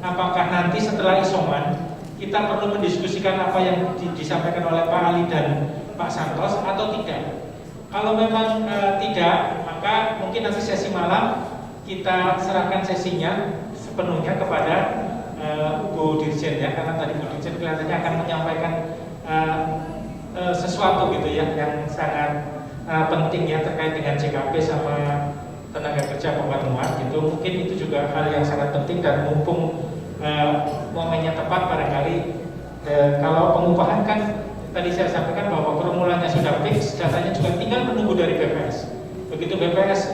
apakah nanti setelah isoman kita perlu mendiskusikan apa yang disampaikan oleh Pak Ali dan Pak Santos atau tidak. Kalau memang tidak, maka mungkin nanti sesi malam kita serahkan sesinya sepenuhnya kepada Bu Dirjen ya, karena tadi Bu Dirjen kelihatannya akan menyampaikan sesuatu gitu ya yang sangat penting ya terkait dengan JKP sama tenaga kerja pembangunan itu. Mungkin itu juga hal yang sangat penting, dan mumpung momennya tepat barangkali kalau pengupahan kan tadi saya sampaikan bahwa formulanya sudah fix, datanya juga tinggal menunggu dari BPS. Begitu BPS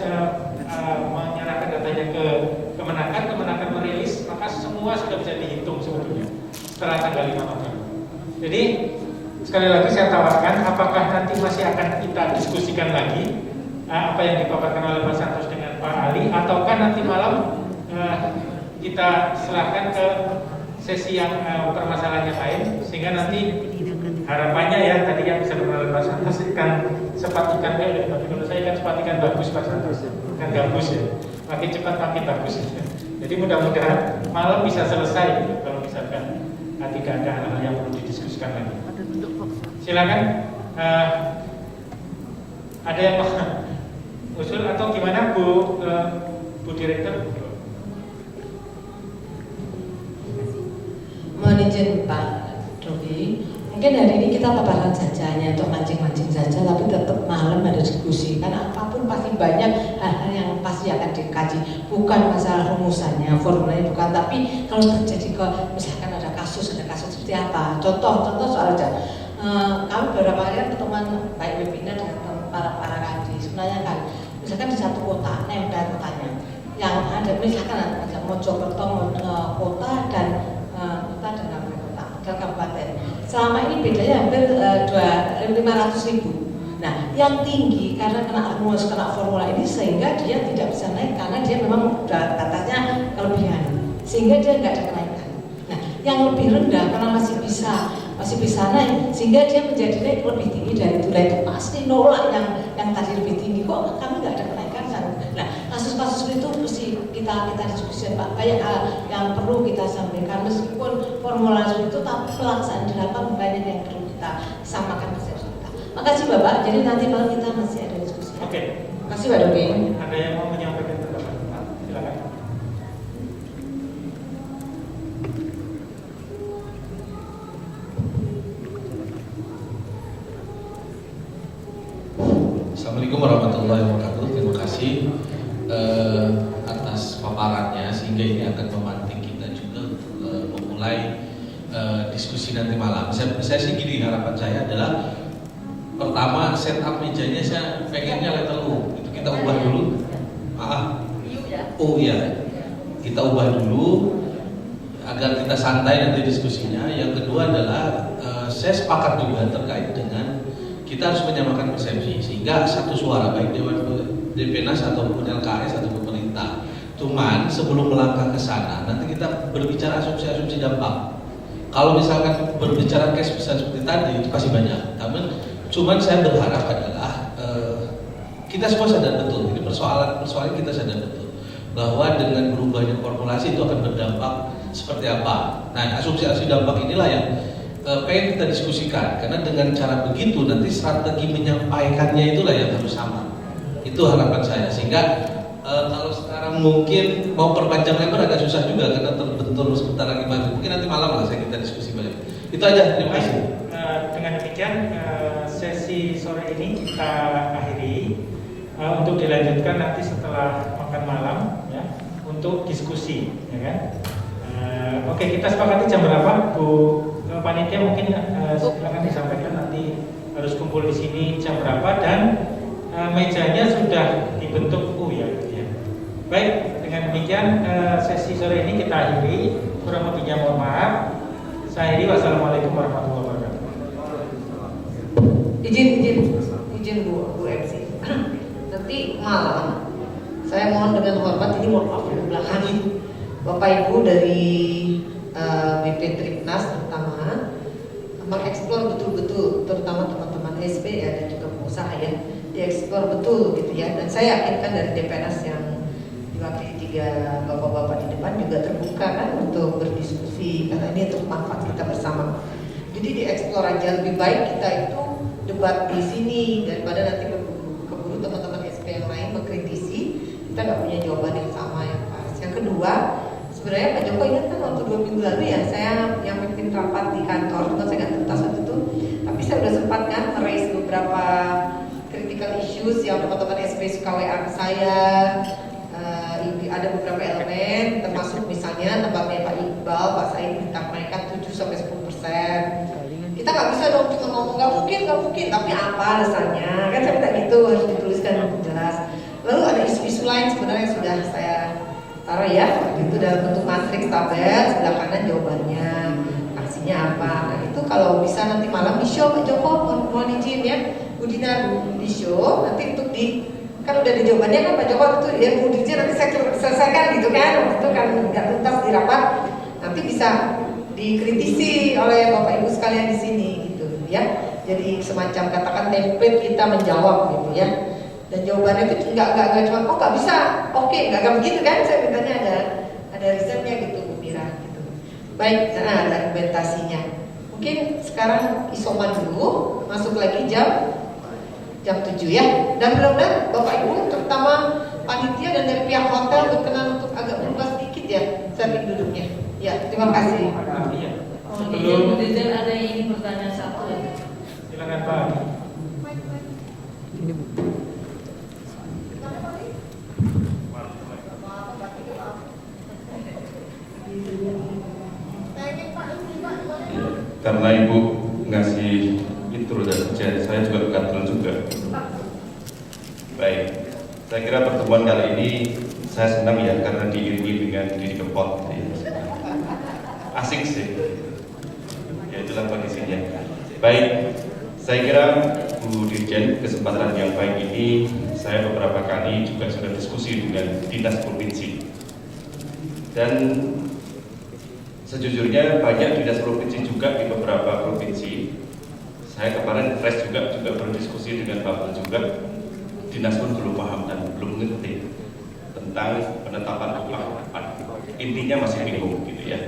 menyerahkan datanya ke Kemenaker merilis, maka semua sudah bisa dihitung sebetulnya setelah tanggal 5 November. Jadi sekali lagi saya tawarkan, apakah nanti masih akan kita diskusikan lagi apa yang dipaparkan oleh Pak Santos dengan Pak Ali, ataukah nanti malam kita serahkan ke sesi yang permasalahan yang lain, sehingga nanti harapannya ya tadi yang bisa oleh Pak Santos kan sepatikan ya, tapi kalau saya kan sepatikan bagus Pak Santos, kan bagus ya, makin cepat makin bagus. Jadi mudah-mudahan malam bisa selesai gitu, kalau misalkan tidak ada hal-hal yang perlu didiskusikan lagi. Silakan, ada yang usul atau gimana Bu Direktur? Mohon izin Pak Dovi, mungkin hari ini kita paparan saja hanya untuk mancing-mancing saja, tapi tetap malam ada diskusi, karena apapun pasti banyak hal-hal yang pasti akan dikaji, bukan masalah rumusannya, formulanya bukan, tapi kalau terjadi misalkan ada kasus seperti apa, contoh soal aja. Kami beberapa hari pertemuan baik webinar dengan para kadis, menanyakan misalkan di satu kota, nempel kotanya yang ada misalkan ada Mojokerto kota dan kabupaten. Selama ini bedanya hampir 500.000. Nah, yang tinggi karena kena rumus, kena formula ini sehingga dia tidak bisa naik karena dia memang udah katanya kelebihan, sehingga dia nggak ada kenaikan. Nah, yang lebih rendah karena masih bisa naik sehingga dia menjadi naik lebih tinggi dari itu. Nah, itu pasti nolak yang tadi lebih tinggi, kok kami nggak ada kenaikan. Nah, kasus kasus-kasus itu mesti kita diskusi Pak. Banyak yang perlu kita sampaikan meskipun formulasi itu tapi pelaksanaan di lapangan banyak yang perlu kita samakan persepsi kita. Makasih Bapak. Jadi nanti malam kita masih ada diskusi. Oke. Makasih Pak Dobi. Ada yang mau menyampaikan pendapat? Silakan. Assalamualaikum warahmatullahi wabarakatuh. Terima kasih atas paparannya sehingga ini akan memantik kita juga untuk memulai diskusi nanti malam. Saya sih gini, harapan saya adalah pertama setup mejanya saya pengennya level U itu kita ubah dulu. Oh iya, kita ubah dulu agar kita santai nanti diskusinya. Yang kedua adalah saya sepakat juga terkait dengan kita harus menyamakan persepsi sehingga satu suara baik Dewan Depenas ataupun LKS atau pemerintah. Cuman sebelum melangkah ke sana nanti kita berbicara asumsi-asumsi dampak. Kalau misalkan berbicara case besar seperti tadi itu pasti banyak. Cuman saya berharap adalah kita semua sadar betul ini persoalan kita sadar betul bahwa dengan berubahnya formulasi itu akan berdampak seperti apa. Nah asumsi-asumsi dampak inilah yang pengen kita diskusikan karena dengan cara begitu nanti strategi menyampaikannya itulah yang harus sama. Itu harapan saya sehingga kalau sekarang mungkin mau perpanjang lebar agak susah juga karena terbentur sebentar lagi maju. Mungkin nanti malam lah kita diskusi banyak. Itu aja. Terima kasih. Dengan demikian sesi sore ini kita akhiri untuk dilanjutkan nanti setelah makan malam ya untuk diskusi ya kan. Oke, kita sepakati jam berapa Bu panitia mungkin silakan disampaikan nanti harus kumpul di sini jam berapa dan mejanya sudah dibentuk ya. Baik, dengan demikian sesi sore ini kita akhiri. Kurang lebihnya mohon maaf. Saya akhiri. Wassalamualaikum warahmatullahi wabarakatuh. Izin Bu MC. Nanti malam saya mohon dengan hormat ini mohon maaf di belakang Bapak Ibu dari BP Tripnas terutama mengeksplor betul-betul terutama teman-teman SP ya dan juga pengusaha ya dieksplor betul gitu ya dan saya yakinkan dari DPNAS yang diwakili 3 bapak-bapak di depan juga terbuka kan untuk berdiskusi karena ini untuk manfaat kita bersama. Jadi dieksplor aja lebih baik kita itu debat di sini daripada nanti keburu teman-teman SP yang lain mengkritisi kita nggak punya jawaban yang sama yang pas. Yang kedua sebenarnya Pak Joko ingat kan waktu 2 minggu lalu ya saya yang mimpin rapat di kantor bukan saya nggak tuntas waktu itu tapi saya udah sempat kan meraise beberapa critical issues yang teman-teman SP suka WA ke saya. Ada beberapa elemen termasuk misalnya tempatnya Pak Iqbal, Pak Said minta kenaikan 7-10%. Kita nggak bisa dong cuma ngomong nggak mungkin, tapi apa alasannya? Kan saya minta gitu harus dituliskan jelas. Lalu ada isu-isu lain sebenarnya sudah saya taruh ya, itu dalam bentuk matriks tabel sebelah kanan jawabannya, aksinya apa. Nah itu kalau bisa nanti malam di show Pak Joko mohon izin ya, Bu Dinar di show nanti untuk kan udah ada jawabannya kan Pak Joko itu ya Bu Dirjen nanti saya selesaikan gitu kan itu kan nggak tuntas di rapat nanti bisa dikritisi oleh Bapak Ibu sekalian di sini gitu ya jadi semacam katakan template kita menjawab gitu ya dan jawabannya itu nggak cuma nggak bisa oke nggak begitu kan saya mintanya ada risetnya gitu Bu Mira gitu baik ada argumentasinya mungkin sekarang isoman dulu masuk lagi jam 7 ya dan mudah-mudahan Bapak Ibu terutama panitia dan dari pihak hotel berkenan untuk agak berubah sedikit ya samping duduknya ya terima kasih. Sebelum ada yang ingin bertanya satu ya. Silakan Pak. Karena Ibu ngasih intro dan saya juga gatel juga. Baik, saya kira pertemuan kali ini saya senang ya karena diiringi dengan Didi Kempot. Asik sih. Ya itulah kondisinya. Baik, saya kira Bu Dirjen kesempatan yang baik ini saya beberapa kali juga sudah diskusi dengan dinas provinsi dan sejujurnya banyak dinas provinsi juga di beberapa provinsi. Saya kemarin fresh juga berdiskusi dengan Bapak juga, dinas pun belum paham dan belum mengerti. tentang penetapan upah. Intinya masih bingung gitu ya.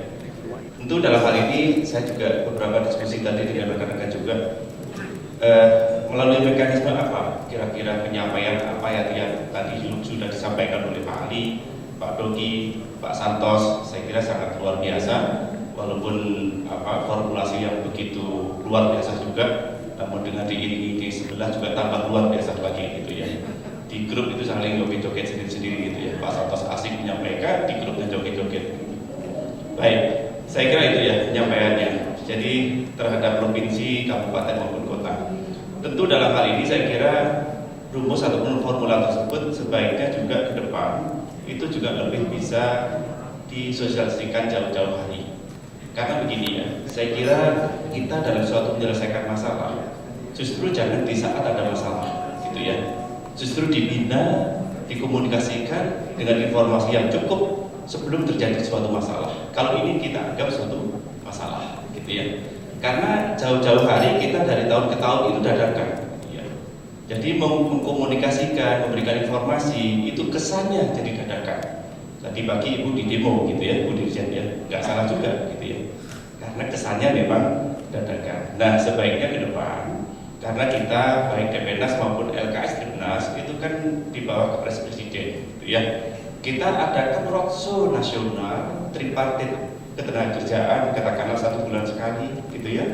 Tentu dalam hal ini saya juga beberapa diskusi tadi dengan rekan-rekan juga melalui mekanisme apa kira-kira penyampaian apa yang tadi sudah disampaikan oleh Pak Ali, Pak Dogi, Pak Santos, saya kira sangat luar biasa. Walaupun formulasi yang begitu luar biasa juga, namun dengan diiringi sebelah juga tambah luar biasa lagi gitu ya. Di grup itu saling joget-joget sendiri-sendiri gitu ya. Pak Santos asik menyampaikan, di grupnya joget-joget. Baik, saya kira itu ya penyampaiannya. Jadi terhadap provinsi, kabupaten maupun kota. Tentu dalam hal ini saya kira rumus ataupun formula tersebut sebaiknya juga ke depan itu juga lebih bisa disosialisasikan jauh-jauh hari. Karena begini ya, saya kira kita dalam suatu menyelesaikan masalah justru jangan di saat ada masalah gitu ya. Justru dibina, dikomunikasikan dengan informasi yang cukup sebelum terjadi suatu masalah. Kalau ini kita anggap suatu masalah gitu ya. Karena jauh-jauh hari kita dari tahun ke tahun itu dadakan ya. Jadi mengkomunikasikan, memberikan informasi itu kesannya jadi dadakan. Tadi pagi Ibu di demo gitu ya, Bu Dirjen ya, nggak salah juga gitu ya. Karena kesannya memang dadakan. Nah sebaiknya ke depan, karena kita baik Depenas maupun LKS Tribunnas itu kan dibawa ke Pres Presiden gitu ya. Kita adakan roadshow nasional tripartit ketenagakerjaan, katakanlah 1 bulan sekali gitu ya.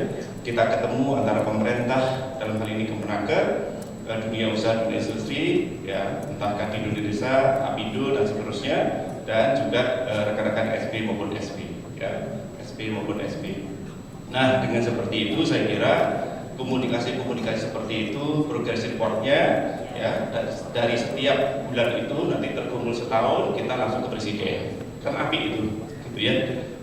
Kita ketemu antara pemerintah dalam hal ini Kemenaker, dunia usaha, dunia industri ya, entah Kadin Indonesia, Apindo dan seterusnya, dan juga rekan-rekan SP maupun SP ya, SP maupun SP. Nah dengan seperti itu saya kira komunikasi seperti itu, progress reportnya ya, dari setiap bulan itu nanti terkumpul setahun kita langsung ke presiden. Kan api itu gitu ya.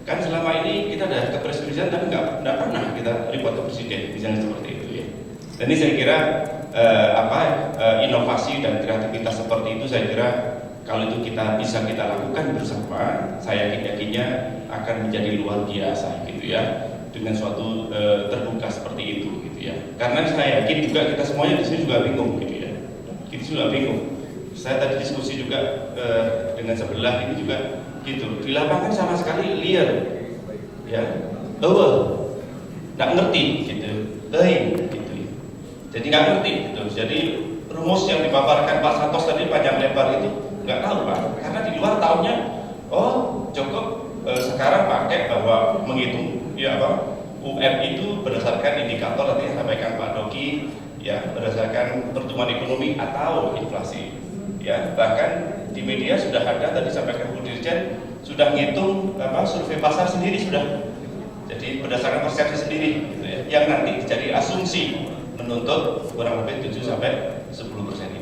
Kan selama ini kita ada ke presiden tapi nggak pernah kita report ke presiden, misalnya seperti itu ya. Dan ini saya kira inovasi dan kreativitas seperti itu saya kira kalau itu kita bisa kita lakukan bersama, saya yakinnya akan menjadi luar biasa gitu ya, dengan suatu terbuka seperti itu gitu ya. Karena saya yakin juga kita semuanya di sini juga bingung gitu ya. Kita juga bingung. Saya tadi diskusi juga dengan sebelah ini juga gitu. Di lapangan sama sekali liar ya, nggak ngerti gitu, gitu. Jadi nggak ngerti gitu. Jadi rumus yang dipaparkan Pak Santos tadi panjang lebar itu nggak tahu Pak, karena di luar tahunnya cukup sekarang pakai bahwa menghitung ya UM itu berdasarkan indikator tadi yang sampaikan Pak Doki ya, berdasarkan pertumbuhan ekonomi atau inflasi ya. Bahkan di media sudah ada tadi sampaikan Bu Dirjen sudah ngitung survei pasar sendiri sudah. Jadi berdasarkan persepsi sendiri gitu ya, yang nanti jadi asumsi menuntut kurang lebih 7 sampai 10%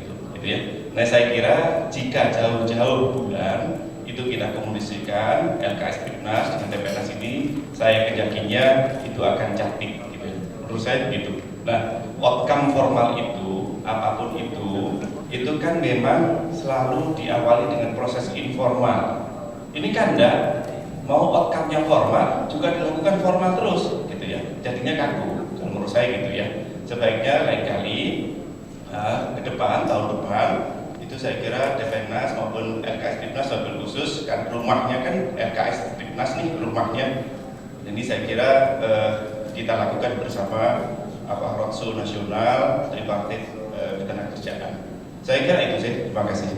itu gitu ya. Nah saya kira jika jauh-jauh bulan itu kita komunikasikan LKS Tribunnas dengan Depenas ini, saya yakinnya itu akan cantik gitu. Menurut saya begitu. Nah, outcome formal itu apapun itu kan memang selalu diawali dengan proses informal. Ini kan enggak mau outcome-nya formal juga dilakukan formal terus gitu ya. Jadinya kaku. Kalau menurut saya gitu ya. Sebaiknya lain kali ke depan, tahun depan itu saya kira Depenas maupun LKS Tribunnas wabil khusus kan rumahnya kan LKS Tribunnas nih rumahnya. Jadi saya kira kita lakukan bersama roadshow nasional tripartit ketenagakerjaan. Saya kira itu sih. Terima kasih.